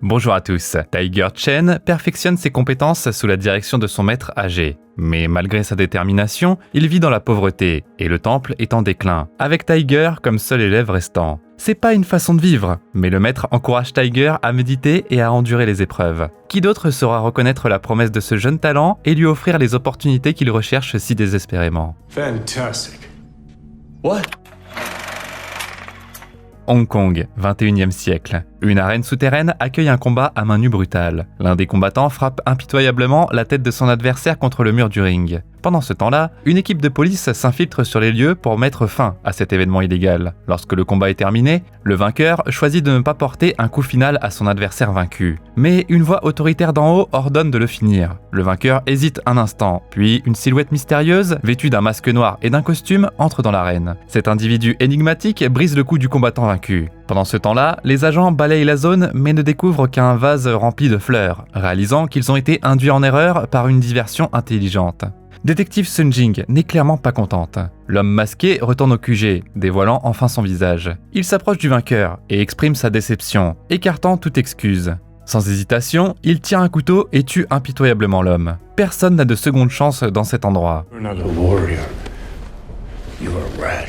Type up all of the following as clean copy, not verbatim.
Bonjour à tous. Tiger Chen perfectionne ses compétences sous la direction de son maître âgé. Mais malgré sa détermination, il vit dans la pauvreté et le temple est en déclin, avec Tiger comme seul élève restant. C'est pas une façon de vivre, mais le maître encourage Tiger à méditer et à endurer les épreuves. Qui d'autre saura reconnaître la promesse de ce jeune talent et lui offrir les opportunités qu'il recherche si désespérément? Fantastic. What? Hong Kong, 21e siècle. Une arène souterraine accueille un combat à main nue brutale. L'un des combattants frappe impitoyablement la tête de son adversaire contre le mur du ring. Pendant ce temps-là, une équipe de police s'infiltre sur les lieux pour mettre fin à cet événement illégal. Lorsque le combat est terminé, le vainqueur choisit de ne pas porter un coup final à son adversaire vaincu. Mais une voix autoritaire d'en haut ordonne de le finir. Le vainqueur hésite un instant, puis une silhouette mystérieuse, vêtue d'un masque noir et d'un costume, entre dans l'arène. Cet individu énigmatique brise le cou du combattant vaincu. Pendant ce temps-là, les agents balayent la zone mais ne découvrent qu'un vase rempli de fleurs, réalisant qu'ils ont été induits en erreur par une diversion intelligente. Détective Sun Jing n'est clairement pas contente. L'homme masqué retourne au QG, dévoilant enfin son visage. Il s'approche du vainqueur et exprime sa déception, écartant toute excuse. Sans hésitation, il tire un couteau et tue impitoyablement l'homme. Personne n'a de seconde chance dans cet endroit. You're not a warrior. You're a rat.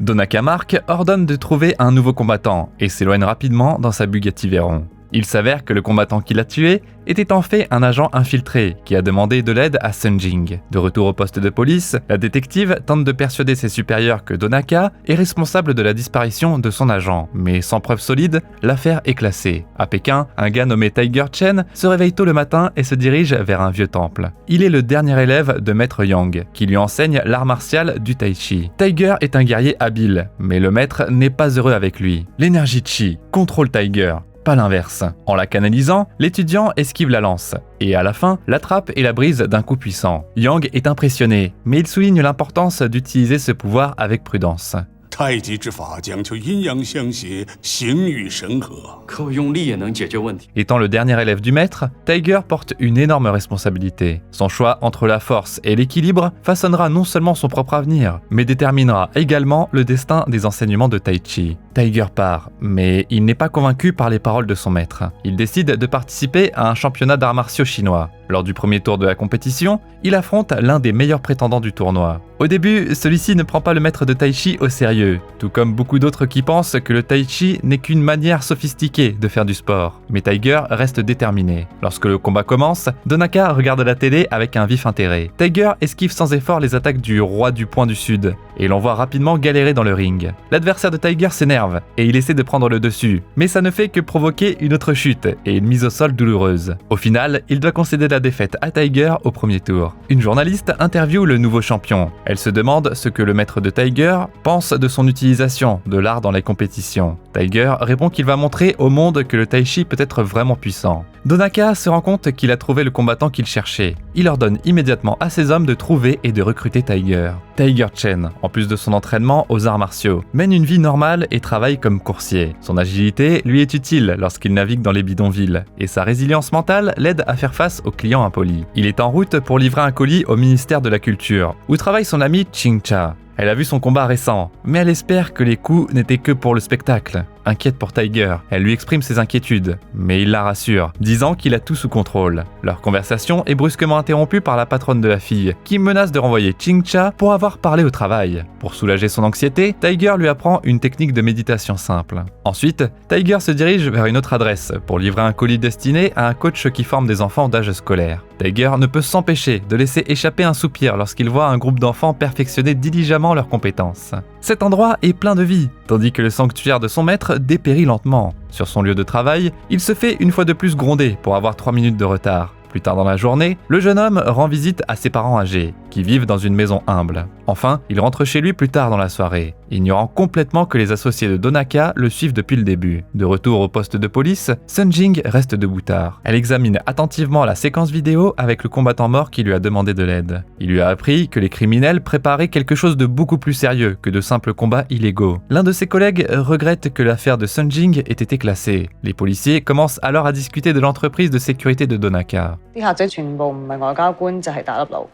Donaka Mark ordonne de trouver un nouveau combattant et s'éloigne rapidement dans sa Bugatti Veyron. Il s'avère que le combattant qui l'a tué était en fait un agent infiltré qui a demandé de l'aide à Sun Jing. De retour au poste de police, la détective tente de persuader ses supérieurs que Donaka est responsable de la disparition de son agent, mais sans preuve solide, l'affaire est classée. À Pékin, un gars nommé Tiger Chen se réveille tôt le matin et se dirige vers un vieux temple. Il est le dernier élève de Maître Yang, qui lui enseigne l'art martial du Tai Chi. Tiger est un guerrier habile, mais le maître n'est pas heureux avec lui. L'énergie Chi contrôle Tiger, pas l'inverse. En la canalisant, l'étudiant esquive la lance, et à la fin, l'attrape et la brise d'un coup puissant. Yang est impressionné, mais il souligne l'importance d'utiliser ce pouvoir avec prudence. 太极之法讲求阴阳相协，形与神合。可我用力也能解决问题。 Étant le dernier élève du maître, Tiger porte une énorme responsabilité. Son choix entre la force et l'équilibre façonnera non seulement son propre avenir, mais déterminera également le destin des enseignements de Tai Chi. Tiger part, mais il n'est pas convaincu par les paroles de son maître. Il décide de participer à un championnat d'arts martiaux chinois. Lors du premier tour de la compétition, il affronte l'un des meilleurs prétendants du tournoi. Au début, celui-ci ne prend pas le maître de Tai Chi au sérieux, tout comme beaucoup d'autres qui pensent que le Tai Chi n'est qu'une manière sophistiquée de faire du sport. Mais Tiger reste déterminé. Lorsque le combat commence, Donaka regarde la télé avec un vif intérêt. Tiger esquive sans effort les attaques du roi du point du sud, et l'on voit rapidement galérer dans le ring. L'adversaire de Tiger s'énerve, et il essaie de prendre le dessus, mais ça ne fait que provoquer une autre chute, et une mise au sol douloureuse. Au final, il doit concéder la défaite à Tiger au premier tour. Une journaliste interviewe le nouveau champion. Elle se demande ce que le maître de Tiger pense de son utilisation de l'art dans les compétitions. Tiger répond qu'il va montrer au monde que le Tai Chi peut être vraiment puissant. Donaka se rend compte qu'il a trouvé le combattant qu'il cherchait. Il ordonne immédiatement à ses hommes de trouver et de recruter Tiger. Tiger Chen, en plus de son entraînement aux arts martiaux, mène une vie normale et travaille comme coursier. Son agilité lui est utile lorsqu'il navigue dans les bidonvilles, et sa résilience mentale l'aide à faire face aux clients impolis. Il est en route pour livrer un colis au ministère de la Culture, où travaille son ami Ching Cha. Elle a vu son combat récent, mais elle espère que les coups n'étaient que pour le spectacle. Inquiète pour Tiger, elle lui exprime ses inquiétudes, mais il la rassure, disant qu'il a tout sous contrôle. Leur conversation est brusquement interrompue par la patronne de la fille, qui menace de renvoyer Ching Cha pour avoir parlé au travail. Pour soulager son anxiété, Tiger lui apprend une technique de méditation simple. Ensuite, Tiger se dirige vers une autre adresse pour livrer un colis destiné à un coach qui forme des enfants d'âge scolaire. Tiger ne peut s'empêcher de laisser échapper un soupir lorsqu'il voit un groupe d'enfants perfectionner diligemment leurs compétences. Cet endroit est plein de vie, tandis que le sanctuaire de son maître dépérit lentement. Sur son lieu de travail, il se fait une fois de plus gronder pour avoir 3 minutes de retard. Plus tard dans la journée, le jeune homme rend visite à ses parents âgés, qui vivent dans une maison humble. Enfin, il rentre chez lui plus tard dans la soirée, ignorant complètement que les associés de Donaka le suivent depuis le début. De retour au poste de police, Sun Jing reste debout tard. Elle examine attentivement la séquence vidéo avec le combattant mort qui lui a demandé de l'aide. Il lui a appris que les criminels préparaient quelque chose de beaucoup plus sérieux que de simples combats illégaux. L'un de ses collègues regrette que l'affaire de Sun Jing ait été classée. Les policiers commencent alors à discuter de l'entreprise de sécurité de Donaka. 啲客仔全部唔係外交官就係大粒佬。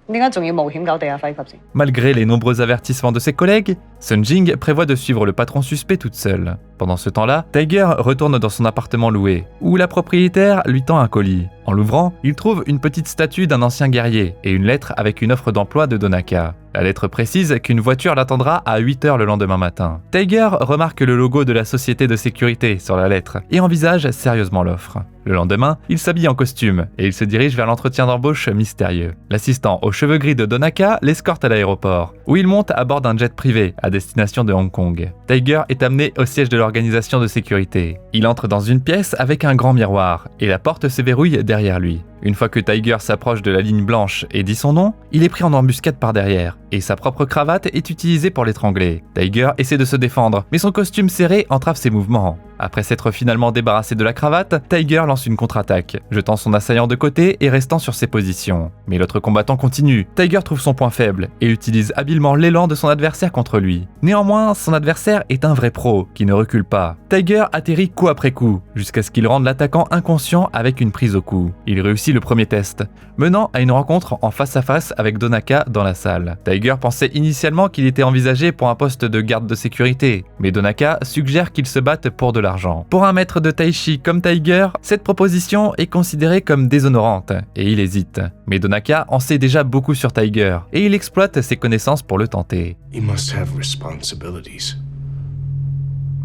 點解仲要冒險搞地下揮級先？ Malgré les nombreux avertissements de ses collègues, Sun Jing prévoit de suivre le patron suspect toute seule. Pendant ce temps-là, Tiger retourne dans son appartement loué, où la propriétaire lui tend un colis. En l'ouvrant, il trouve une petite statue d'un ancien guerrier et une lettre avec une offre d'emploi de Donaka. La lettre précise qu'une voiture l'attendra à 8h le lendemain matin. Tiger remarque le logo de la société de sécurité sur la lettre et envisage sérieusement l'offre. Le lendemain, il s'habille en costume et il se dirige vers l'entretien d'embauche mystérieux. L'assistant aux cheveux gris de Donaka l'escorte à l'aéroport, où il monte à bord d'un jet privé à destination de Hong Kong. Tiger est amené au siège de l'organisation de sécurité. Il entre dans une pièce avec un grand miroir et la porte se verrouille derrière lui. Une fois que Tiger s'approche de la ligne blanche et dit son nom, il est pris en embuscade par derrière et sa propre cravate est utilisée pour l'étrangler. Tiger essaie de se défendre, mais son costume serré entrave ses mouvements. Après s'être finalement débarrassé de la cravate, Tiger lance une contre-attaque, jetant son assaillant de côté et restant sur ses positions. Mais l'autre combattant continue. Tiger trouve son point faible et utilise habilement l'élan de son adversaire contre lui. Néanmoins, son adversaire est un vrai pro qui ne recule pas. Tiger atterrit coup après coup, jusqu'à ce qu'il rende l'attaquant inconscient avec une prise au cou. Il réussit le premier test, menant à une rencontre en face à face avec Donaka dans la salle. Tiger pensait initialement qu'il était envisagé pour un poste de garde de sécurité, mais Donaka suggère qu'il se batte pour de l'argent. Pour un maître de tai chi comme Tiger, cette proposition est considérée comme déshonorante et il hésite. Mais Donaka en sait déjà beaucoup sur Tiger et il exploite ses connaissances pour le tenter. You must have responsibilities.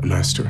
A master,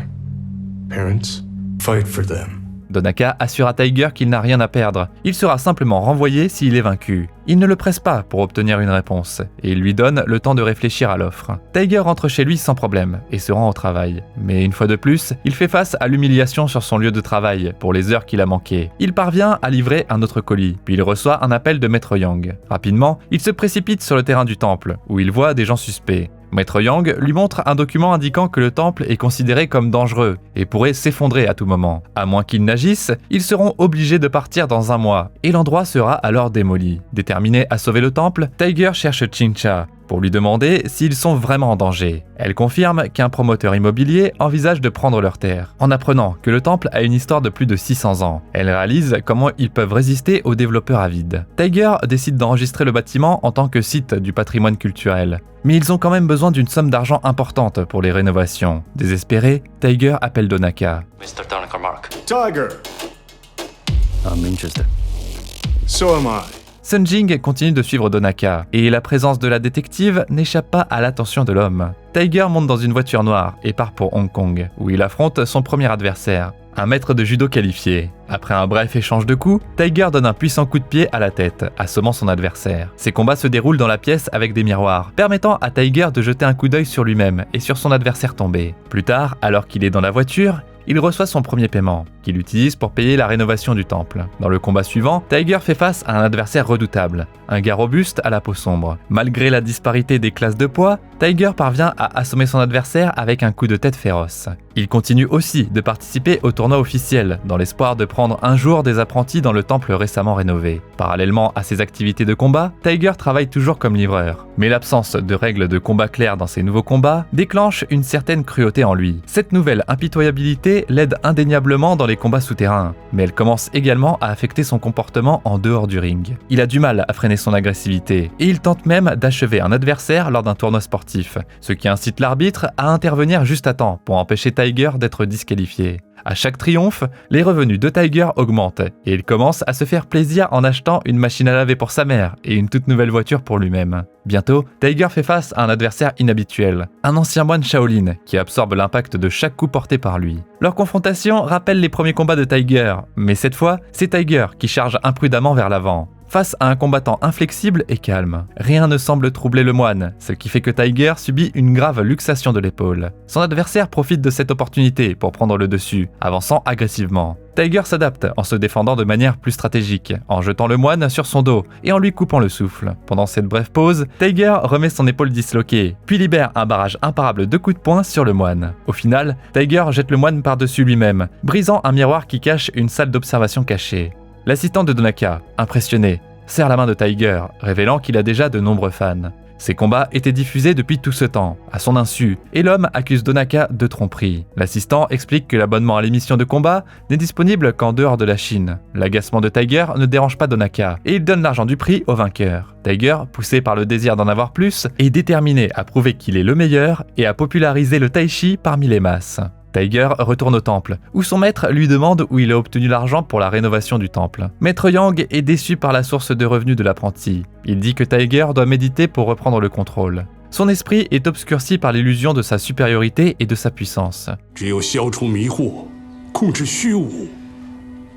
parents, fight for them. Donaka assure à Tiger qu'il n'a rien à perdre. Il sera simplement renvoyé s'il est vaincu. Il ne le presse pas pour obtenir une réponse, et il lui donne le temps de réfléchir à l'offre. Tiger rentre chez lui sans problème et se rend au travail. Mais une fois de plus, il fait face à l'humiliation sur son lieu de travail pour les heures qu'il a manquées. Il parvient à livrer un autre colis, puis il reçoit un appel de Maître Yang. Rapidement, il se précipite sur le terrain du temple, où il voit des gens suspects. Maître Yang lui montre un document indiquant que le temple est considéré comme dangereux et pourrait s'effondrer à tout moment. À moins qu'ils n'agissent, ils seront obligés de partir dans un mois et l'endroit sera alors démoli. Déterminé à sauver le temple, Tiger cherche Chincha pour lui demander s'ils sont vraiment en danger. Elle confirme qu'un promoteur immobilier envisage de prendre leurs terres. En apprenant que le temple a une histoire de plus de 600 ans, elle réalise comment ils peuvent résister aux développeurs avides. Tiger décide d'enregistrer le bâtiment en tant que site du patrimoine culturel. Mais ils ont quand même besoin d'une somme d'argent importante pour les rénovations. Désespéré, Tiger appelle Donaka. Mr. Donaka Mark. Tiger! I'm interested. So am I. Sun Jing continue de suivre Donaka, et la présence de la détective n'échappe pas à l'attention de l'homme. Tiger monte dans une voiture noire et part pour Hong Kong, où il affronte son premier adversaire, un maître de judo qualifié. Après un bref échange de coups, Tiger donne un puissant coup de pied à la tête, assommant son adversaire. Ces combats se déroulent dans la pièce avec des miroirs, permettant à Tiger de jeter un coup d'œil sur lui-même et sur son adversaire tombé. Plus tard, alors qu'il est dans la voiture, il reçoit son premier paiement, qu'il utilise pour payer la rénovation du temple. Dans le combat suivant, Tiger fait face à un adversaire redoutable, un gars robuste à la peau sombre. Malgré la disparité des classes de poids, Tiger parvient à assommer son adversaire avec un coup de tête féroce. Il continue aussi de participer au tournoi officiel, dans l'espoir de prendre un jour des apprentis dans le temple récemment rénové. Parallèlement à ses activités de combat, Tiger travaille toujours comme livreur. Mais l'absence de règles de combat claires dans ses nouveaux combats déclenche une certaine cruauté en lui. Cette nouvelle impitoyabilité l'aide indéniablement dans les combats souterrains, mais elle commence également à affecter son comportement en dehors du ring. Il a du mal à freiner son agressivité, et il tente même d'achever un adversaire lors d'un tournoi sportif, ce qui incite l'arbitre à intervenir juste à temps pour empêcher Tiger d'être disqualifié. À chaque triomphe, les revenus de Tiger augmentent et il commence à se faire plaisir en achetant une machine à laver pour sa mère et une toute nouvelle voiture pour lui-même. Bientôt, Tiger fait face à un adversaire inhabituel, un ancien moine Shaolin qui absorbe l'impact de chaque coup porté par lui. Leur confrontation rappelle les premiers combats de Tiger, mais cette fois, c'est Tiger qui charge imprudemment vers l'avant. Face à un combattant inflexible et calme. Rien ne semble troubler le moine, ce qui fait que Tiger subit une grave luxation de l'épaule. Son adversaire profite de cette opportunité pour prendre le dessus, avançant agressivement. Tiger s'adapte en se défendant de manière plus stratégique, en jetant le moine sur son dos et en lui coupant le souffle. Pendant cette brève pause, Tiger remet son épaule disloquée, puis libère un barrage imparable de coups de poing sur le moine. Au final, Tiger jette le moine par-dessus lui-même, brisant un miroir qui cache une salle d'observation cachée. L'assistant de Donaka, impressionné, serre la main de Tiger, révélant qu'il a déjà de nombreux fans. Ces combats étaient diffusés depuis tout ce temps, à son insu, et l'homme accuse Donaka de tromperie. L'assistant explique que l'abonnement à l'émission de combat n'est disponible qu'en dehors de la Chine. L'agacement de Tiger ne dérange pas Donaka, et il donne l'argent du prix au vainqueur. Tiger, poussé par le désir d'en avoir plus, est déterminé à prouver qu'il est le meilleur et à populariser le tai chi parmi les masses. Tiger retourne au temple, où son maître lui demande où il a obtenu l'argent pour la rénovation du temple. Maître Yang est déçu par la source de revenus de l'apprenti. Il dit que Tiger doit méditer pour reprendre le contrôle. Son esprit est obscurci par l'illusion de sa supériorité et de sa puissance. 只有消除迷惑，控制虚无，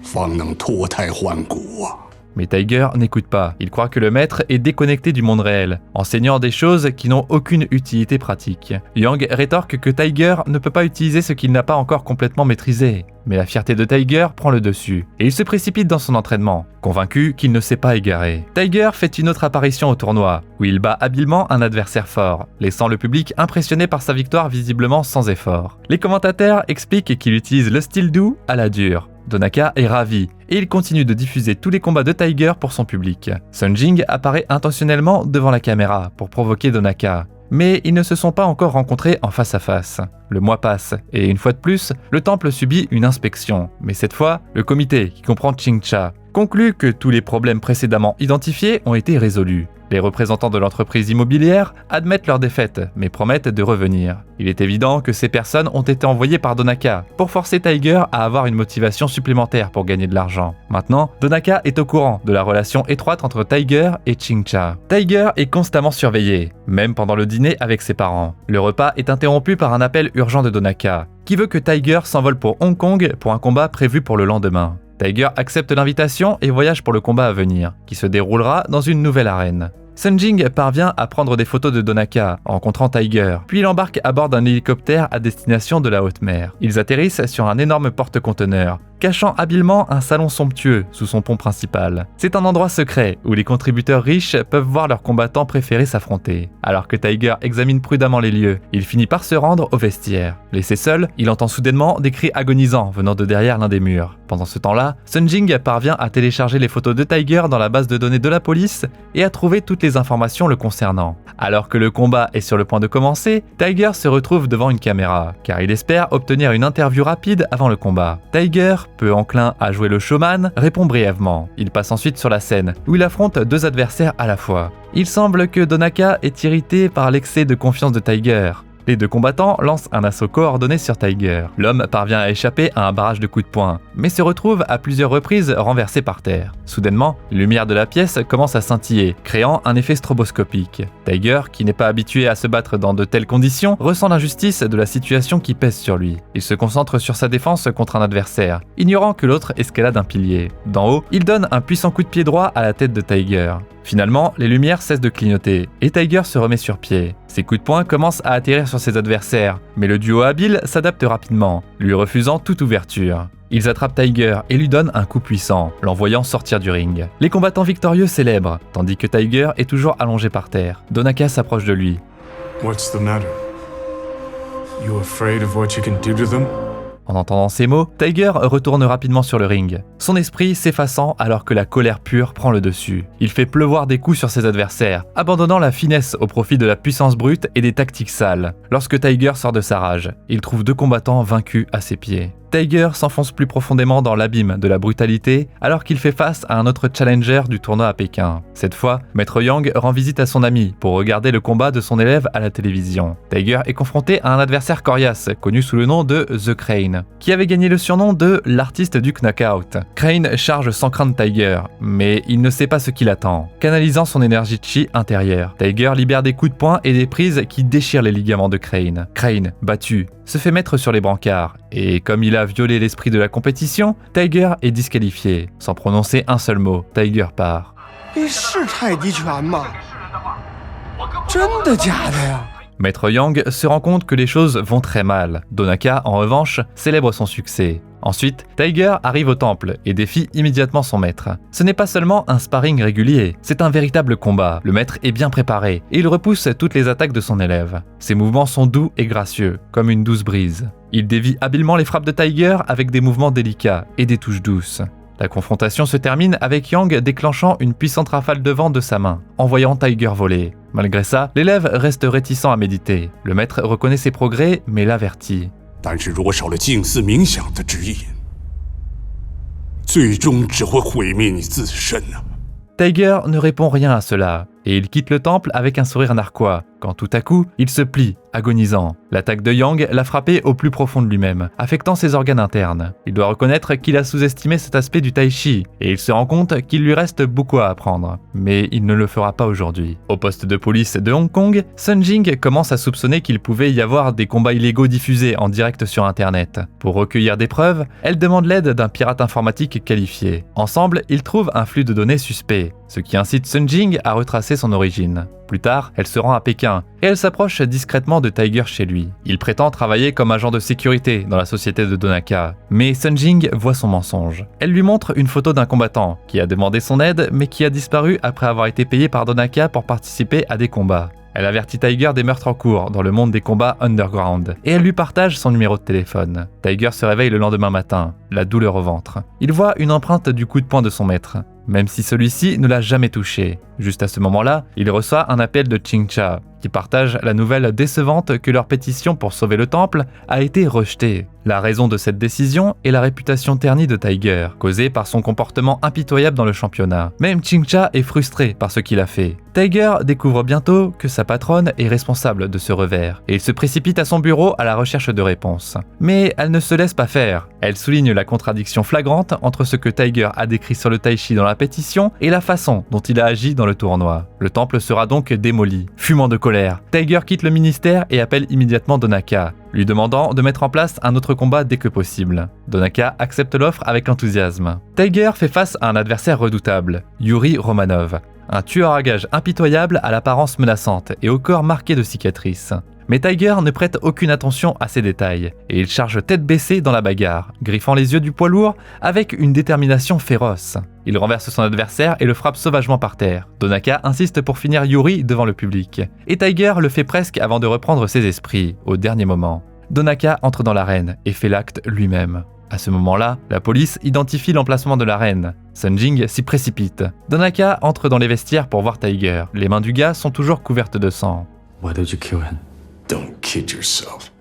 方能脱胎换骨啊！ Mais Tiger n'écoute pas, il croit que le maître est déconnecté du monde réel, enseignant des choses qui n'ont aucune utilité pratique. Yang rétorque que Tiger ne peut pas utiliser ce qu'il n'a pas encore complètement maîtrisé. Mais la fierté de Tiger prend le dessus, et il se précipite dans son entraînement, convaincu qu'il ne s'est pas égaré. Tiger fait une autre apparition au tournoi, où il bat habilement un adversaire fort, laissant le public impressionné par sa victoire visiblement sans effort. Les commentateurs expliquent qu'il utilise le style doux à la dure. Donaka est ravi, et il continue de diffuser tous les combats de Tiger pour son public. Sun Jing apparaît intentionnellement devant la caméra pour provoquer Donaka. Mais ils ne se sont pas encore rencontrés en face à face. Le mois passe, et une fois de plus, le temple subit une inspection. Mais cette fois, le comité, qui comprend Ching-Cha, conclut que tous les problèmes précédemment identifiés ont été résolus. Les représentants de l'entreprise immobilière admettent leur défaite, mais promettent de revenir. Il est évident que ces personnes ont été envoyées par Donaka pour forcer Tiger à avoir une motivation supplémentaire pour gagner de l'argent. Maintenant, Donaka est au courant de la relation étroite entre Tiger et Ching-Cha. Tiger est constamment surveillé, même pendant le dîner avec ses parents. Le repas est interrompu par un appel urgent de Donaka, qui veut que Tiger s'envole pour Hong Kong pour un combat prévu pour le lendemain. Tiger accepte l'invitation et voyage pour le combat à venir, qui se déroulera dans une nouvelle arène. Sun Jing parvient à prendre des photos de Donaka en rencontrant Tiger, puis il embarque à bord d'un hélicoptère à destination de la haute mer. Ils atterrissent sur un énorme porte-conteneur, cachant habilement un salon somptueux sous son pont principal. C'est un endroit secret où les contributeurs riches peuvent voir leurs combattants préférés s'affronter. Alors que Tiger examine prudemment les lieux, il finit par se rendre au vestiaire. Laissé seul, il entend soudainement des cris agonisants venant de derrière l'un des murs. Pendant ce temps-là, Sun Jing parvient à télécharger les photos de Tiger dans la base de données de la police et à trouver toutes les informations le concernant. Alors que le combat est sur le point de commencer, Tiger se retrouve devant une caméra, car il espère obtenir une interview rapide avant le combat. Tiger, peu enclin à jouer le showman, répond brièvement. Il passe ensuite sur la scène, où il affronte deux adversaires à la fois. Il semble que Donaka est irrité par l'excès de confiance de Tiger. Les deux combattants lancent un assaut coordonné sur Tiger. L'homme parvient à échapper à un barrage de coups de poing, mais se retrouve à plusieurs reprises renversé par terre. Soudainement, les lumières de la pièce commencent à scintiller, créant un effet stroboscopique. Tiger, qui n'est pas habitué à se battre dans de telles conditions, ressent l'injustice de la situation qui pèse sur lui. Il se concentre sur sa défense contre un adversaire, ignorant que l'autre escalade un pilier. D'en haut, il donne un puissant coup de pied droit à la tête de Tiger. Finalement, les lumières cessent de clignoter, et Tiger se remet sur pied. Ses coups de poing commencent à atterrir sur ses adversaires, mais le duo habile s'adapte rapidement, lui refusant toute ouverture. Ils attrapent Tiger et lui donnent un coup puissant, l'envoyant sortir du ring. Les combattants victorieux célèbrent, tandis que Tiger est toujours allongé par terre. Donaka s'approche de lui. What's the matter? You afraid of what you can do to them? En entendant ces mots, Tiger retourne rapidement sur le ring, son esprit s'effaçant alors que la colère pure prend le dessus. Il fait pleuvoir des coups sur ses adversaires, abandonnant la finesse au profit de la puissance brute et des tactiques sales. Lorsque Tiger sort de sa rage, il trouve deux combattants vaincus à ses pieds. Tiger s'enfonce plus profondément dans l'abîme de la brutalité alors qu'il fait face à un autre challenger du tournoi à Pékin. Cette fois, Maître Yang rend visite à son ami pour regarder le combat de son élève à la télévision. Tiger est confronté à un adversaire coriace, connu sous le nom de The Crane, qui avait gagné le surnom de l'artiste du knockout. Crane charge sans crainte Tiger, mais il ne sait pas ce qui l'attend. Canalisant son énergie chi intérieure, Tiger libère des coups de poing et des prises qui déchirent les ligaments de Crane. Crane, battu, se fait mettre sur les brancards, et comme il a violé l'esprit de la compétition, Tiger est disqualifié. Sans prononcer un seul mot, Tiger part. Maître Yang se rend compte que les choses vont très mal. Donaka, en revanche, célèbre son succès. Ensuite, Tiger arrive au temple et défie immédiatement son maître. Ce n'est pas seulement un sparring régulier, c'est un véritable combat. Le maître est bien préparé et il repousse toutes les attaques de son élève. Ses mouvements sont doux et gracieux, comme une douce brise. Il dévie habilement les frappes de Tiger avec des mouvements délicats et des touches douces. La confrontation se termine avec Yang déclenchant une puissante rafale de vent de sa main, envoyant Tiger voler. Malgré ça, l'élève reste réticent à méditer. Le maître reconnaît ses progrès, mais l'avertit. 但是如果少了静思冥想的指引，最终只会毁灭你自身啊！ Tiger ne répond rien à cela, et il quitte le temple avec un sourire narquois, quand tout à coup, il se plie, agonisant. L'attaque de Yang l'a frappé au plus profond de lui-même, affectant ses organes internes. Il doit reconnaître qu'il a sous-estimé cet aspect du tai chi, et il se rend compte qu'il lui reste beaucoup à apprendre. Mais il ne le fera pas aujourd'hui. Au poste de police de Hong Kong, Sun Jing commence à soupçonner qu'il pouvait y avoir des combats illégaux diffusés en direct sur Internet. Pour recueillir des preuves, elle demande l'aide d'un pirate informatique qualifié. Ensemble, ils trouvent un flux de données suspect, ce qui incite Sun Jing à retracer son origine. Plus tard, elle se rend à Pékin et elle s'approche discrètement de Tiger chez lui. Il prétend travailler comme agent de sécurité dans la société de Donaka, mais Sun Jing voit son mensonge. Elle lui montre une photo d'un combattant qui a demandé son aide mais qui a disparu après avoir été payé par Donaka pour participer à des combats. Elle avertit Tiger des meurtres en cours dans le monde des combats underground et elle lui partage son numéro de téléphone. Tiger se réveille le lendemain matin, la douleur au ventre. Il voit une empreinte du coup de poing de son maître, même si celui-ci ne l'a jamais touché. Juste à ce moment-là, il reçoit un appel de Ching-Cha, qui partage la nouvelle décevante que leur pétition pour sauver le temple a été rejetée. La raison de cette décision est la réputation ternie de Tiger, causée par son comportement impitoyable dans le championnat. Même Ching-Cha est frustré par ce qu'il a fait. Tiger découvre bientôt que sa patronne est responsable de ce revers, et il se précipite à son bureau à la recherche de réponses. Mais elle ne se laisse pas faire. Elle souligne la contradiction flagrante entre ce que Tiger a décrit sur le tai chi dans la pétition et la façon dont il a agi dans le tournoi. Le temple sera donc démoli. Fumant de colère, Tiger quitte le ministère et appelle immédiatement Donaka, lui demandant de mettre en place un autre combat dès que possible. Donaka accepte l'offre avec enthousiasme. Tiger fait face à un adversaire redoutable, Yuri Romanov, un tueur à gages impitoyable à l'apparence menaçante et au corps marqué de cicatrices. Mais Tiger ne prête aucune attention à ces détails, et il charge tête baissée dans la bagarre, griffant les yeux du poids lourd avec une détermination féroce. Il renverse son adversaire et le frappe sauvagement par terre. Donaka insiste pour finir Yuri devant le public, et Tiger le fait presque avant de reprendre ses esprits, au dernier moment. Donaka entre dans l'arène et fait l'acte lui-même. À ce moment-là, la police identifie l'emplacement de l'arène. Sun Jing s'y précipite. Donaka entre dans les vestiaires pour voir Tiger. Les mains du gars sont toujours couvertes de sang. Why did you kill him? Don't kid yourself.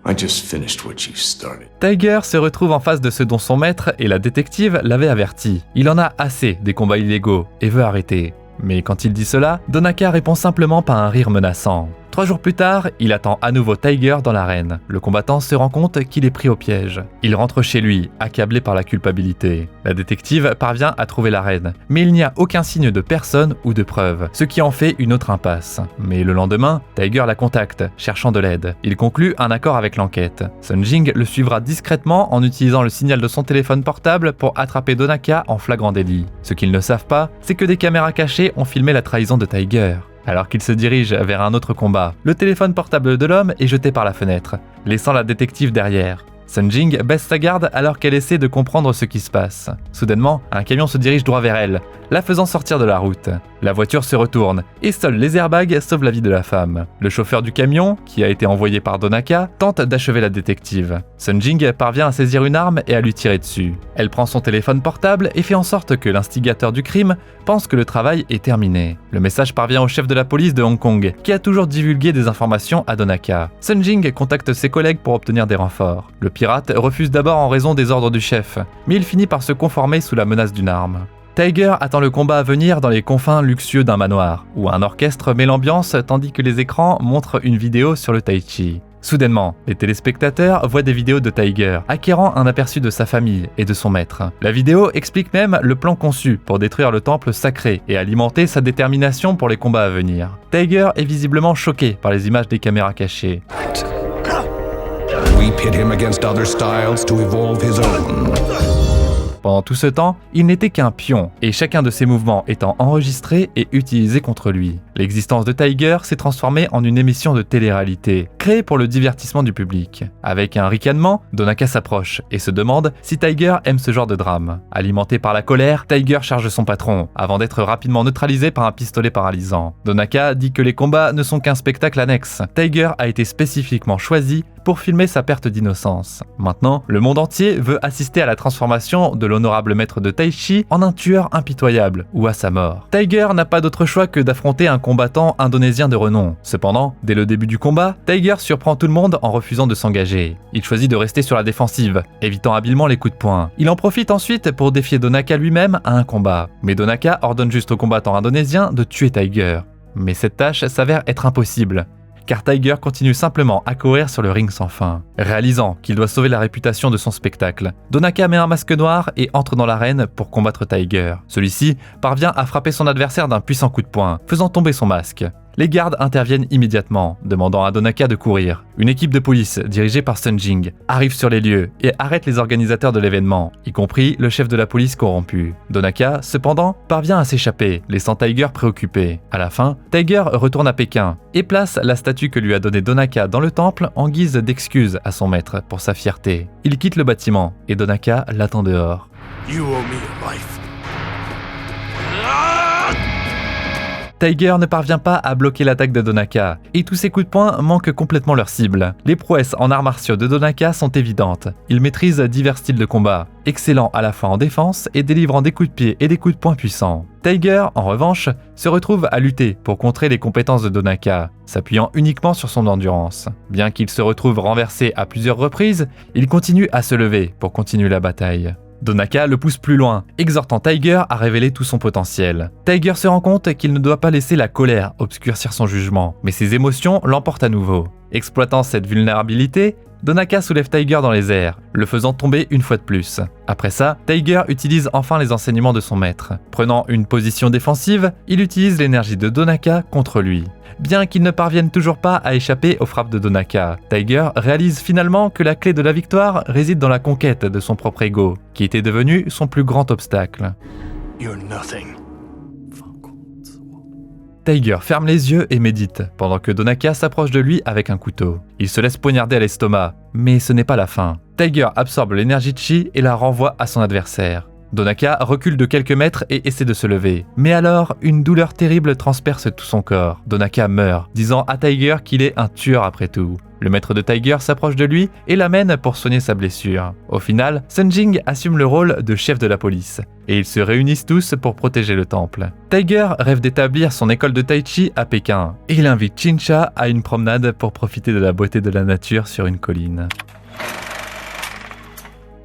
I just finished what you started. Tiger se retrouve en face de ce dont son maître et la détective l'avaient averti. Il en a assez des combats illégaux et veut arrêter. Mais quand il dit cela, Donaka répond simplement par un rire menaçant. 3 jours plus tard, il attend à nouveau Tiger dans l'arène. Le combattant se rend compte qu'il est pris au piège. Il rentre chez lui, accablé par la culpabilité. La détective parvient à trouver l'arène, mais il n'y a aucun signe de personne ou de preuve, ce qui en fait une autre impasse. Mais le lendemain, Tiger la contacte, cherchant de l'aide. Il conclut un accord avec l'enquête. Sun Jing le suivra discrètement en utilisant le signal de son téléphone portable pour attraper Donaka en flagrant délit. Ce qu'ils ne savent pas, c'est que des caméras cachées ont filmé la trahison de Tiger. Alors qu'il se dirige vers un autre combat, le téléphone portable de l'homme est jeté par la fenêtre, laissant la détective derrière. Sun Jing baisse sa garde alors qu'elle essaie de comprendre ce qui se passe. Soudainement, un camion se dirige droit vers elle, la faisant sortir de la route. La voiture se retourne, et seuls les airbags sauvent la vie de la femme. Le chauffeur du camion, qui a été envoyé par Donaka, tente d'achever la détective. Sun Jing parvient à saisir une arme et à lui tirer dessus. Elle prend son téléphone portable et fait en sorte que l'instigateur du crime pense que le travail est terminé. Le message parvient au chef de la police de Hong Kong, qui a toujours divulgué des informations à Donaka. Sun Jing contacte ses collègues pour obtenir des renforts. Le pirate refuse d'abord en raison des ordres du chef, mais il finit par se conformer sous la menace d'une arme. Tiger attend le combat à venir dans les confins luxueux d'un manoir, où un orchestre met l'ambiance tandis que les écrans montrent une vidéo sur le tai chi. Soudainement, les téléspectateurs voient des vidéos de Tiger, acquérant un aperçu de sa famille et de son maître. La vidéo explique même le plan conçu pour détruire le temple sacré et alimenter sa détermination pour les combats à venir. Tiger est visiblement choqué par les images des caméras cachées. We pit him against other styles to evolve his own. Pendant tout ce temps, il n'était qu'un pion, et chacun de ses mouvements étant enregistré et utilisé contre lui. L'existence de Tiger s'est transformée en une émission de télé-réalité, créée pour le divertissement du public. Avec un ricanement, Donaka s'approche et se demande si Tiger aime ce genre de drame. Alimenté par la colère, Tiger charge son patron, avant d'être rapidement neutralisé par un pistolet paralysant. Donaka dit que les combats ne sont qu'un spectacle annexe. Tiger a été spécifiquement choisi pour filmer sa perte d'innocence. Maintenant, le monde entier veut assister à la transformation de l'honorable maître de Tai Chi en un tueur impitoyable ou à sa mort. Tiger n'a pas d'autre choix que d'affronter un combattant indonésien de renom. Cependant, dès le début du combat, Tiger surprend tout le monde en refusant de s'engager. Il choisit de rester sur la défensive, évitant habilement les coups de poing. Il en profite ensuite pour défier Donaka lui-même à un combat. Mais Donaka ordonne juste au combattant indonésien de tuer Tiger. Mais cette tâche s'avère être impossible, car Tiger continue simplement à courir sur le ring sans fin. Réalisant qu'il doit sauver la réputation de son spectacle, Donaka met un masque noir et entre dans l'arène pour combattre Tiger. Celui-ci parvient à frapper son adversaire d'un puissant coup de poing, faisant tomber son masque. Les gardes interviennent immédiatement, demandant à Donaka de courir. Une équipe de police, dirigée par Sun Jing, arrive sur les lieux et arrête les organisateurs de l'événement, y compris le chef de la police corrompu. Donaka, cependant, parvient à s'échapper, laissant Tiger préoccupé. À la fin, Tiger retourne à Pékin et place la statue que lui a donnée Donaka dans le temple en guise d'excuse à son maître pour sa fierté. Il quitte le bâtiment et Donaka l'attend dehors. You owe me a life. Tiger ne parvient pas à bloquer l'attaque de Donaka, et tous ses coups de poing manquent complètement leur cible. Les prouesses en arts martiaux de Donaka sont évidentes. Il maîtrise divers styles de combat, excellent à la fois en défense et délivrant des coups de pied et des coups de poing puissants. Tiger, en revanche, se retrouve à lutter pour contrer les compétences de Donaka, s'appuyant uniquement sur son endurance. Bien qu'il se retrouve renversé à plusieurs reprises, il continue à se lever pour continuer la bataille. Donaka le pousse plus loin, exhortant Tiger à révéler tout son potentiel. Tiger se rend compte qu'il ne doit pas laisser la colère obscurcir son jugement, mais ses émotions l'emportent à nouveau. Exploitant cette vulnérabilité, Donaka soulève Tiger dans les airs, le faisant tomber une fois de plus. Après ça, Tiger utilise enfin les enseignements de son maître. Prenant une position défensive, il utilise l'énergie de Donaka contre lui. Bien qu'il ne parvienne toujours pas à échapper aux frappes de Donaka, Tiger réalise finalement que la clé de la victoire réside dans la conquête de son propre ego, qui était devenu son plus grand obstacle. You're nothing. Tiger ferme les yeux et médite, pendant que Donaka s'approche de lui avec un couteau. Il se laisse poignarder à l'estomac, mais ce n'est pas la fin. Tiger absorbe l'énergie Chi et la renvoie à son adversaire. Donaka recule de quelques mètres et essaie de se lever. Mais alors, une douleur terrible transperce tout son corps. Donaka meurt, disant à Tiger qu'il est un tueur après tout. Le maître de Tiger s'approche de lui et l'amène pour soigner sa blessure. Au final, Sun Jing assume le rôle de chef de la police, et ils se réunissent tous pour protéger le temple. Tiger rêve d'établir son école de Tai Chi à Pékin, et il invite Chin-Cha à une promenade pour profiter de la beauté de la nature sur une colline.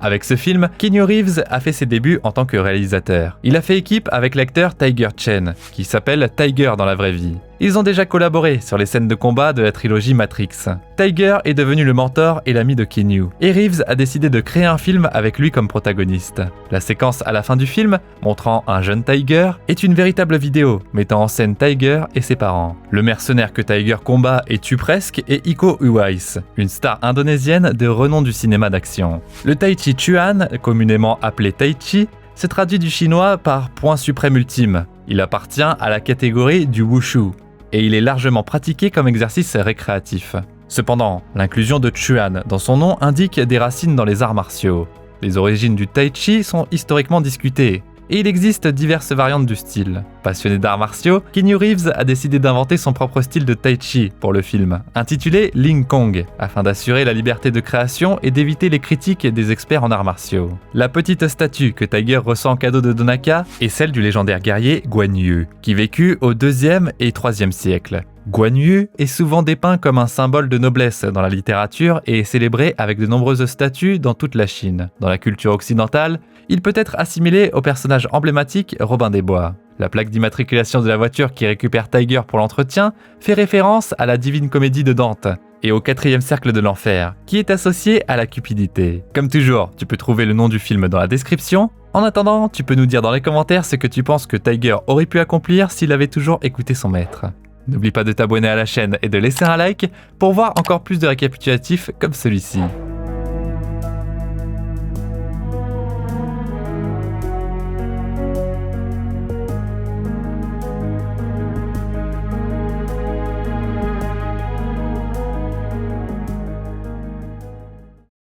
Avec ce film, Keanu Reeves a fait ses débuts en tant que réalisateur. Il a fait équipe avec l'acteur Tiger Chen, qui s'appelle Tiger dans la vraie vie. Ils ont déjà collaboré sur les scènes de combat de la trilogie Matrix. Tiger est devenu le mentor et l'ami de Keanu, et Reeves a décidé de créer un film avec lui comme protagoniste. La séquence à la fin du film, montrant un jeune Tiger, est une véritable vidéo mettant en scène Tiger et ses parents. Le mercenaire que Tiger combat et tue presque est Iko Uwais, une star indonésienne de renom du cinéma d'action. Le Tai Chi Chuan, communément appelé Tai Chi, se traduit du chinois par point suprême ultime. Il appartient à la catégorie du Wushu, et il est largement pratiqué comme exercice récréatif. Cependant, l'inclusion de Chuan dans son nom indique des racines dans les arts martiaux. Les origines du Tai Chi sont historiquement discutées, et il existe diverses variantes du style. Passionné d'arts martiaux, Keanu Reeves a décidé d'inventer son propre style de Tai Chi pour le film, intitulé Ling Kong, afin d'assurer la liberté de création et d'éviter les critiques des experts en arts martiaux. La petite statue que Tiger reçoit en cadeau de Donaka est celle du légendaire guerrier Guan Yu, qui vécut au 2e et 3e siècle. Guan Yu est souvent dépeint comme un symbole de noblesse dans la littérature et est célébré avec de nombreuses statues dans toute la Chine. Dans la culture occidentale, il peut être assimilé au personnage emblématique Robin des Bois. La plaque d'immatriculation de la voiture qui récupère Tiger pour l'entretien fait référence à la Divine Comédie de Dante et au 4e cercle de l'enfer, qui est associé à la cupidité. Comme toujours, tu peux trouver le nom du film dans la description. En attendant, tu peux nous dire dans les commentaires ce que tu penses que Tiger aurait pu accomplir s'il avait toujours écouté son maître. N'oublie pas de t'abonner à la chaîne et de laisser un like pour voir encore plus de récapitulatifs comme celui-ci.